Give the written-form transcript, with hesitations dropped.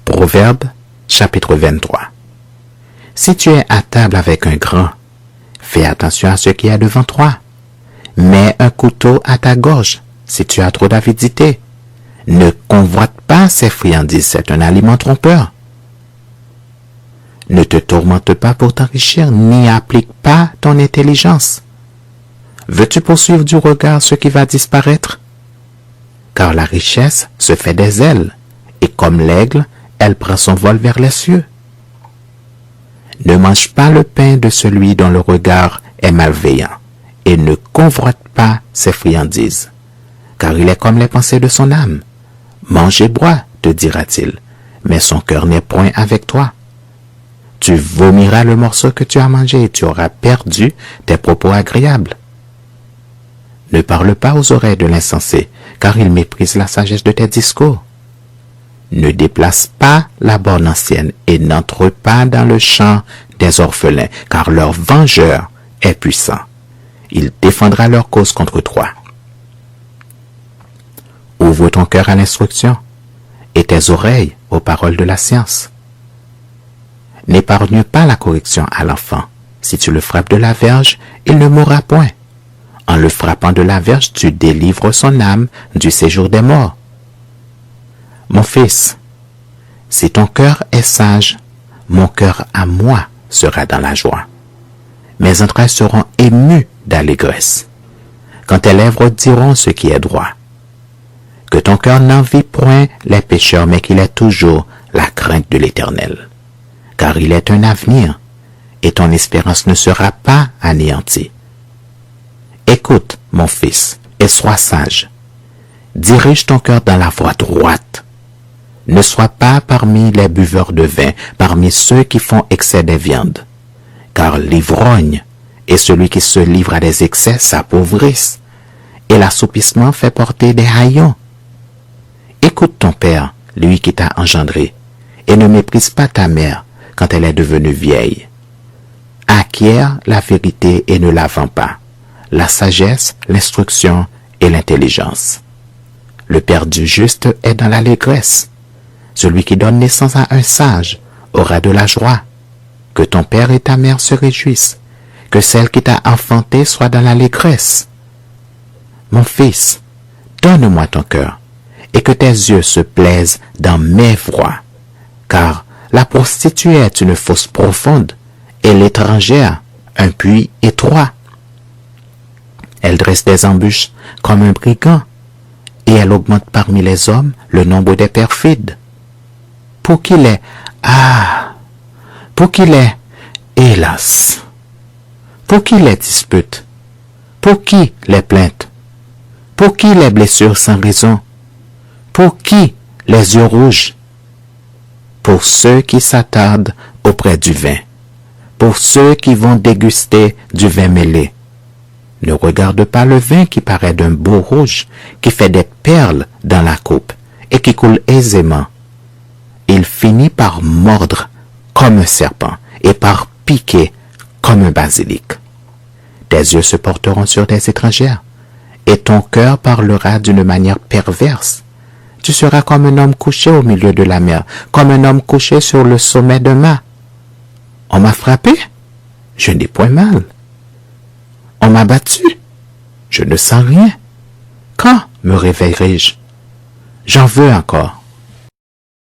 Proverbe, chapitre 23. Si tu es à table avec un grand, fais attention à ce qui est devant toi. Mets un couteau à ta gorge si tu as trop d'avidité. Ne convoite pas ces friandises, c'est un aliment trompeur. Ne te tourmente pas pour t'enrichir, n'y applique pas ton intelligence. Veux-tu poursuivre du regard ce qui va disparaître? Car la richesse se fait des ailes, et comme l'aigle, elle prend son vol vers les cieux. Ne mange pas le pain de celui dont le regard est malveillant, et ne convoite pas ses friandises, car il est comme les pensées de son âme. Mange et bois, te dira-t-il, mais son cœur n'est point avec toi. Tu vomiras le morceau que tu as mangé et tu auras perdu tes propos agréables. Ne parle pas aux oreilles de l'insensé, car il méprise la sagesse de tes discours. Ne déplace pas la borne ancienne et n'entre pas dans le champ des orphelins, car leur vengeur est puissant. Il défendra leur cause contre toi. Ouvre ton cœur à l'instruction et tes oreilles aux paroles de la science. N'épargne pas la correction à l'enfant. Si tu le frappes de la verge, il ne mourra point. En le frappant de la verge, tu délivres son âme du séjour des morts. Mon fils, si ton cœur est sage, mon cœur à moi sera dans la joie. Mes entrailles seront émues d'allégresse, quand tes lèvres diront ce qui est droit. Que ton cœur n'envie point les pécheurs, mais qu'il ait toujours la crainte de l'Éternel. Car il est un avenir, et ton espérance ne sera pas anéantie. Écoute, mon fils, et sois sage. Dirige ton cœur dans la voie droite. Ne sois pas parmi les buveurs de vin, parmi ceux qui font excès des viandes. Car l'ivrogne et celui qui se livre à des excès s'appauvrissent, et l'assoupissement fait porter des haillons. Écoute ton père, lui qui t'a engendré, et ne méprise pas ta mère quand elle est devenue vieille. Acquiert la vérité et ne la vends pas, la sagesse, l'instruction et l'intelligence. Le père du juste est dans l'allégresse. Celui qui donne naissance à un sage aura de la joie. Que ton père et ta mère se réjouissent, que celle qui t'a enfanté soit dans l'allégresse. Mon fils, donne-moi ton cœur, et que tes yeux se plaisent dans mes voies, car la prostituée est une fosse profonde, et l'étrangère un puits étroit. Elle dresse des embûches comme un brigand, et elle augmente parmi les hommes le nombre des perfides. Pour qu'il ait, hélas, pour qui les disputes, pour qui les plaintes, pour qui les blessures sans raison, pour qui les yeux rouges, pour ceux qui s'attardent auprès du vin, pour ceux qui vont déguster du vin mêlé. Ne regarde pas le vin qui paraît d'un beau rouge, qui fait des perles dans la coupe et qui coule aisément. Il finit par mordre comme un serpent et par piquer comme un basilic. Tes yeux se porteront sur des étrangères et ton cœur parlera d'une manière perverse. Tu seras comme un homme couché au milieu de la mer, comme un homme couché sur le sommet d'un mât. On m'a frappé, je n'ai point mal. On m'a battu, je ne sens rien. Quand me réveillerai-je? J'en veux encore.